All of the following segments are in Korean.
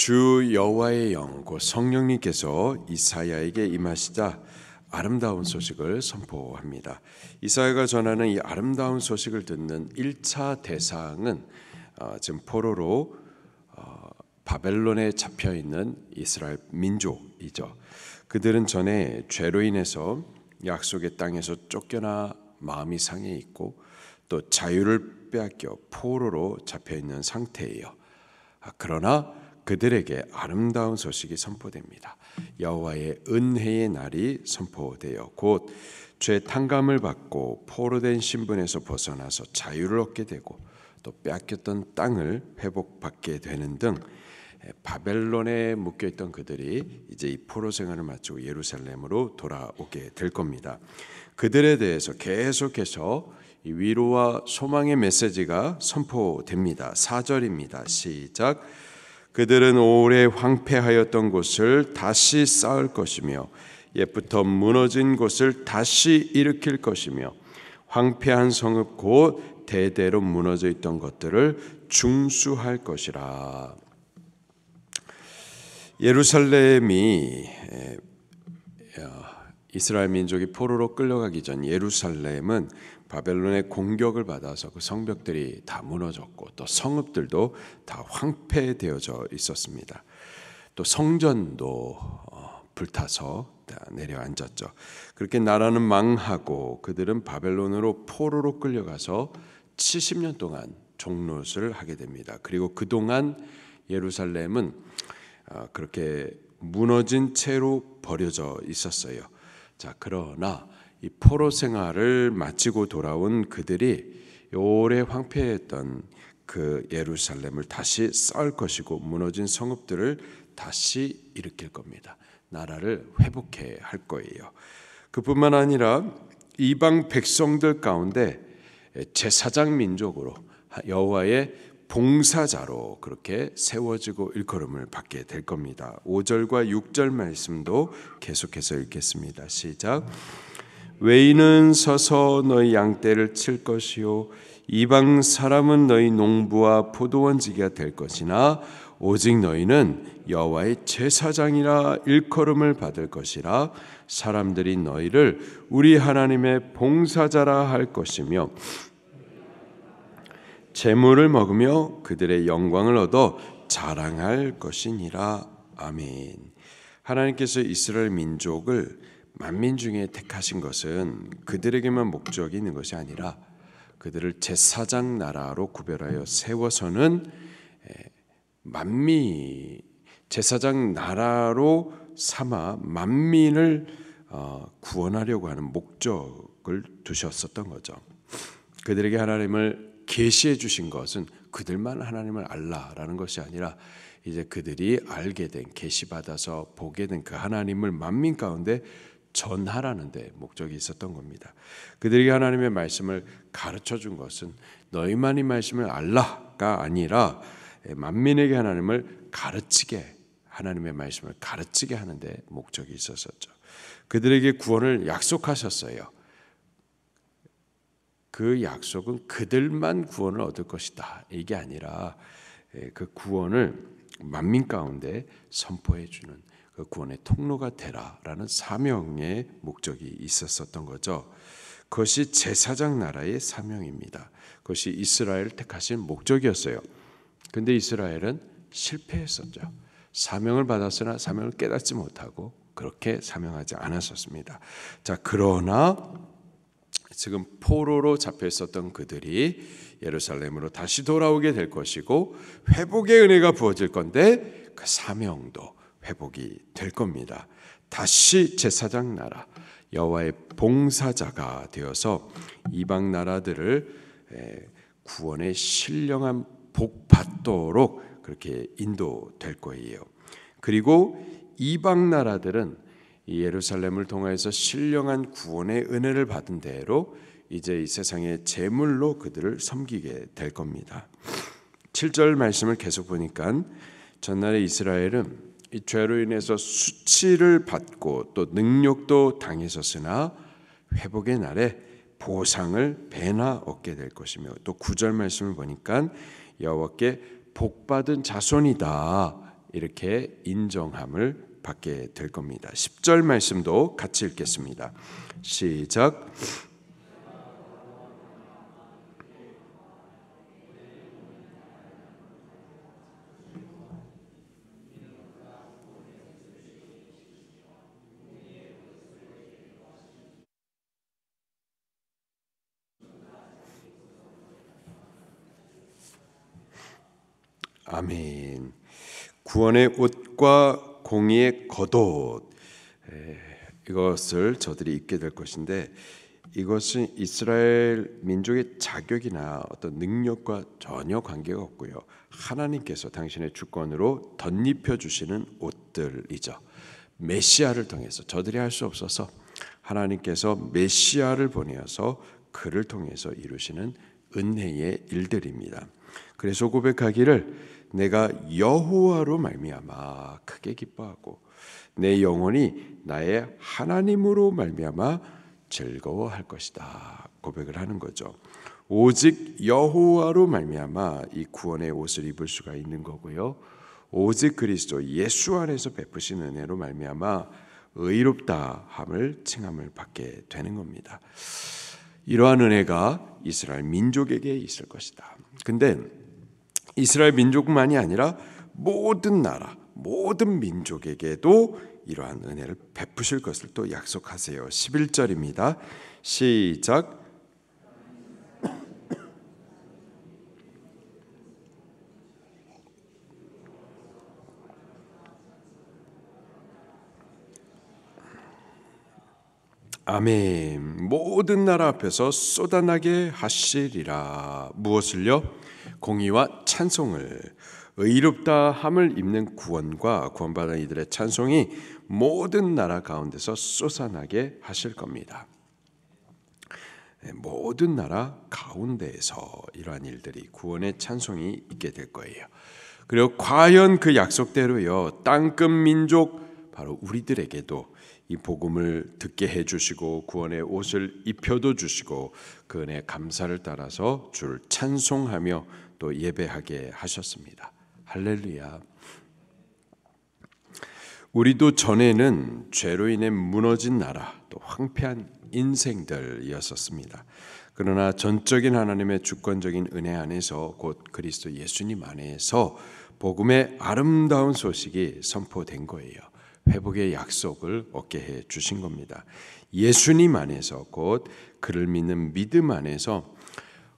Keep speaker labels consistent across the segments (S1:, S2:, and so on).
S1: 주 여호와의 영 곧 성령님께서 이사야에게 임하시자 아름다운 소식을 선포합니다. 이사야가 전하는 이 아름다운 소식을 듣는 1차 대상은 지금 포로로 바벨론에 잡혀 있는 이스라엘 민족이죠. 그들은 전에 죄로 인해서 약속의 땅에서 쫓겨나 마음이 상해 있고 또 자유를 빼앗겨 포로로 잡혀 있는 상태예요. 그러나 그들에게 아름다운 소식이 선포됩니다. 여호와의 은혜의 날이 선포되어 곧 죄 탕감을 받고 포로된 신분에서 벗어나서 자유를 얻게 되고 또 빼앗겼던 땅을 회복받게 되는 등 바벨론에 묶여있던 그들이 이제 이 포로 생활을 마치고 예루살렘으로 돌아오게 될 겁니다. 그들에 대해서 계속해서 이 위로와 소망의 메시지가 선포됩니다. 4절입니다. 시작. 그들은 오래 황폐하였던 곳을 다시 쌓을 것이며 옛부터 무너진 곳을 다시 일으킬 것이며 황폐한 성읍 곧 대대로 무너져 있던 것들을 중수할 것이라. 예루살렘이 이스라엘 민족이 포로로 끌려가기 전 예루살렘은 바벨론의 공격을 받아서 그 성벽들이 다 무너졌고 또 성읍들도 다 황폐되어져 있었습니다. 또 성전도 불타서 다 내려앉았죠. 그렇게 나라는 망하고 그들은 바벨론으로 포로로 끌려가서 70년 동안 종노릇을 하게 됩니다. 그리고 그동안 예루살렘은 그렇게 무너진 채로 버려져 있었어요. 자, 그러나 이 포로 생활을 마치고 돌아온 그들이 오래 황폐했던 그 예루살렘을 다시 쌓을 것이고 무너진 성읍들을 다시 일으킬 겁니다. 나라를 회복해 할 거예요. 그뿐만 아니라 이방 백성들 가운데 제사장 민족으로 여호와의 봉사자로 그렇게 세워지고 일컬음을 받게 될 겁니다. 5절과 6절 말씀도 계속해서 읽겠습니다. 시작. 외인은 서서 너희 양떼를 칠 것이요 이방 사람은 너희 농부와 포도원지기가 될 것이나 오직 너희는 여호와의 제사장이라 일컬음을 받을 것이라. 사람들이 너희를 우리 하나님의 봉사자라 할 것이며 재물을 먹으며 그들의 영광을 얻어 자랑할 것이니라. 아멘. 하나님께서 이스라엘 민족을 만민 중에 택하신 것은 그들에게만 목적이 있는 것이 아니라 그들을 제사장 나라로 구별하여 세워서는 제사장 나라로 삼아 만민을 구원하려고 하는 목적을 두셨었던 거죠. 그들에게 하나님을 계시해 주신 것은 그들만 하나님을 알라라는 것이 아니라 이제 그들이 알게 된, 계시받아서 보게 된 그 하나님을 만민 가운데 전하라는 데 목적이 있었던 겁니다. 그들에게 하나님의 말씀을 가르쳐 준 것은 너희만 이 말씀을 알라가 아니라 만민에게 하나님을 가르치게, 하나님의 말씀을 가르치게 하는 데 목적이 있었었죠. 그들에게 구원을 약속하셨어요. 그 약속은 그들만 구원을 얻을 것이다, 이게 아니라 그 구원을 만민 가운데 선포해 주는 그 구원의 통로가 되라라는 사명의 목적이 있었었던 거죠. 그것이 제사장 나라의 사명입니다. 그것이 이스라엘을 택하신 목적이었어요. 그런데 이스라엘은 실패했었죠. 사명을 받았으나 사명을 깨닫지 못하고 그렇게 사명하지 않았었습니다. 자, 그러나 지금 포로로 잡혀 있었던 그들이 예루살렘으로 다시 돌아오게 될 것이고 회복의 은혜가 부어질 건데 그 사명도 회복이 될 겁니다. 다시 제사장 나라, 여호와의 봉사자가 되어서 이방 나라들을 구원의 신령한 복 받도록 그렇게 인도될 거예요. 그리고 이방 나라들은 이 예루살렘을 통해서 신령한 구원의 은혜를 받은 대로 이제 이 세상의 제물로 그들을 섬기게 될 겁니다. 7절 말씀을 계속 보니까 전날에 이스라엘은 이 죄로 인해서 수치를 받고 또 능욕도 당했었으나 회복의 날에 보상을 배나 얻게 될 것이며 또 9절 말씀을 보니까 여호와께 복받은 자손이다 이렇게 인정함을 받게 될 겁니다. 10절 말씀도 같이 읽겠습니다. 시작. 아멘. 구원의 옷과 공의의 겉옷, 이것을 저들이 입게 될 것인데, 이것은 이스라엘 민족의 자격이나 어떤 능력과 전혀 관계가 없고요, 하나님께서 당신의 주권으로 덧입혀 주시는 옷들이죠. 메시아를 통해서, 저들이 할 수 없어서 하나님께서 메시아를 보내어서 그를 통해서 이루시는 은혜의 일들입니다. 그래서 고백하기를 내가 여호와로 말미암아 크게 기뻐하고 내 영혼이 나의 하나님으로 말미암아 즐거워할 것이다 고백을 하는 거죠. 오직 여호와로 말미암아 이 구원의 옷을 입을 수가 있는 거고요, 오직 그리스도 예수 안에서 베푸신 은혜로 말미암아 의롭다함을 칭함을 받게 되는 겁니다. 이러한 은혜가 이스라엘 민족에게 있을 것이다. 근데 이스라엘 민족만이 아니라 모든 나라, 모든 민족에게도 이러한 은혜를 베푸실 것을 또 약속하세요. 11절입니다. 시작. 아멘. 모든 나라 앞에서 쏟아나게 하시리라. 무엇을요? 공의와 찬송을. 의롭다함을 입는 구원과 구원받은 이들의 찬송이 모든 나라 가운데서 쏟아나게 하실 겁니다. 모든 나라 가운데에서 이러한 일들이, 구원의 찬송이 있게 될 거예요. 그리고 과연 그 약속대로요, 땅끝 민족 바로 우리들에게도 이 복음을 듣게 해주시고 구원의 옷을 입혀도 주시고 그 은혜 감사를 따라서 주를 찬송하며 또 예배하게 하셨습니다. 할렐루야. 우리도 전에는 죄로 인해 무너진 나라, 또 황폐한 인생들이었었습니다. 그러나 전적인 하나님의 주권적인 은혜 안에서, 곧 그리스도 예수님 안에서 복음의 아름다운 소식이 선포된 거예요. 회복의 약속을 얻게 해 주신 겁니다. 예수님 안에서, 곧 그를 믿는 믿음 안에서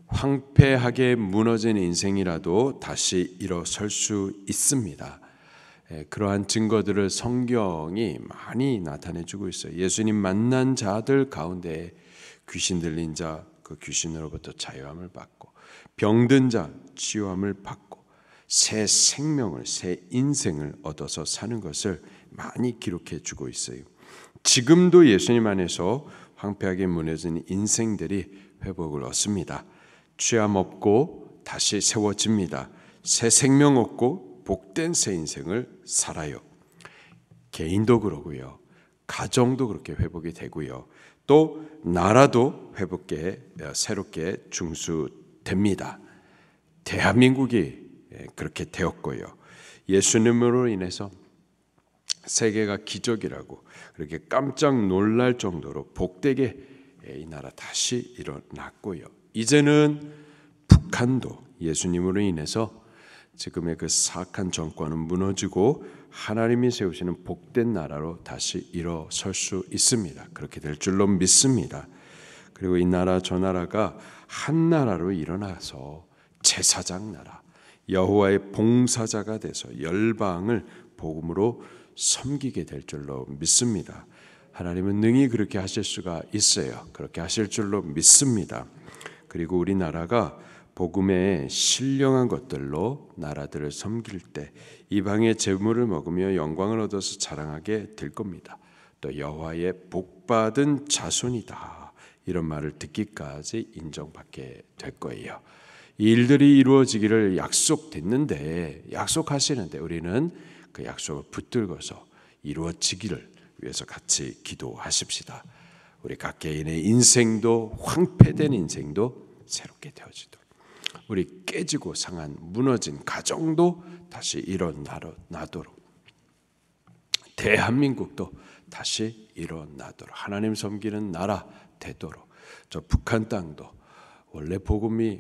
S1: 황폐하게 무너진 인생이라도 다시 일어설 수 있습니다. 그러한 증거들을 성경이 많이 나타내주고 있어요. 예수님 만난 자들 가운데 귀신 들린 자, 그 귀신으로부터 자유함을 받고, 병든 자 치유함을 받고, 새 생명을, 새 인생을 얻어서 사는 것을 많이 기록해 주고 있어요. 지금도 예수님 안에서 황폐하게 무너진 인생들이 회복을 얻습니다. 취함 없고 다시 세워집니다. 새 생명 얻고 복된 새 인생을 살아요. 개인도 그러고요, 가정도 그렇게 회복이 되고요, 또 나라도 새롭게 중수됩니다. 대한민국이 그렇게 되었고요, 예수님으로 인해서 세계가 기적이라고 그렇게 깜짝 놀랄 정도로 복되게 이 나라 다시 일어났고요, 이제는 북한도 예수님으로 인해서 지금의 그 사악한 정권은 무너지고 하나님이 세우시는 복된 나라로 다시 일어설 수 있습니다. 그렇게 될 줄로 믿습니다. 그리고 이 나라 저 나라가 한 나라로 일어나서 제사장 나라, 여호와의 봉사자가 돼서 열방을 복음으로 섬기게 될 줄로 믿습니다. 하나님은 능히 그렇게 하실 수가 있어요. 그렇게 하실 줄로 믿습니다. 그리고 우리나라가 복음에 신령한 것들로 나라들을 섬길 때 이방의 재물을 먹으며 영광을 얻어서 자랑하게 될 겁니다. 또 여호와의 복받은 자손이다, 이런 말을 듣기까지 인정받게 될 거예요. 이 일들이 이루어지기를 약속하시는데 우리는 그 약속을 붙들고서 이루어지기를 위해서 같이 기도하십시다. 우리 각개인의 인생도, 황폐된 인생도 새롭게 되어지도록, 우리 깨지고 상한 무너진 가정도 다시 일어나도록, 대한민국도 다시 일어나도록, 하나님 섬기는 나라 되도록, 저 북한 땅도 원래 복음이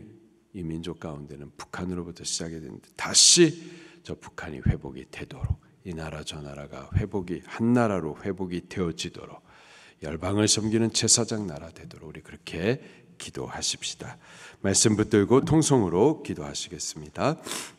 S1: 이 민족 가운데는 북한으로부터 시작이 됐는데 다시 저 북한이 회복이 되도록, 이 나라 저 나라가 회복이 한 나라로 회복이 되어지도록, 열방을 섬기는 제사장 나라 되도록 우리 그렇게 기도하십시다. 말씀 붙들고 통성으로 기도하시겠습니다.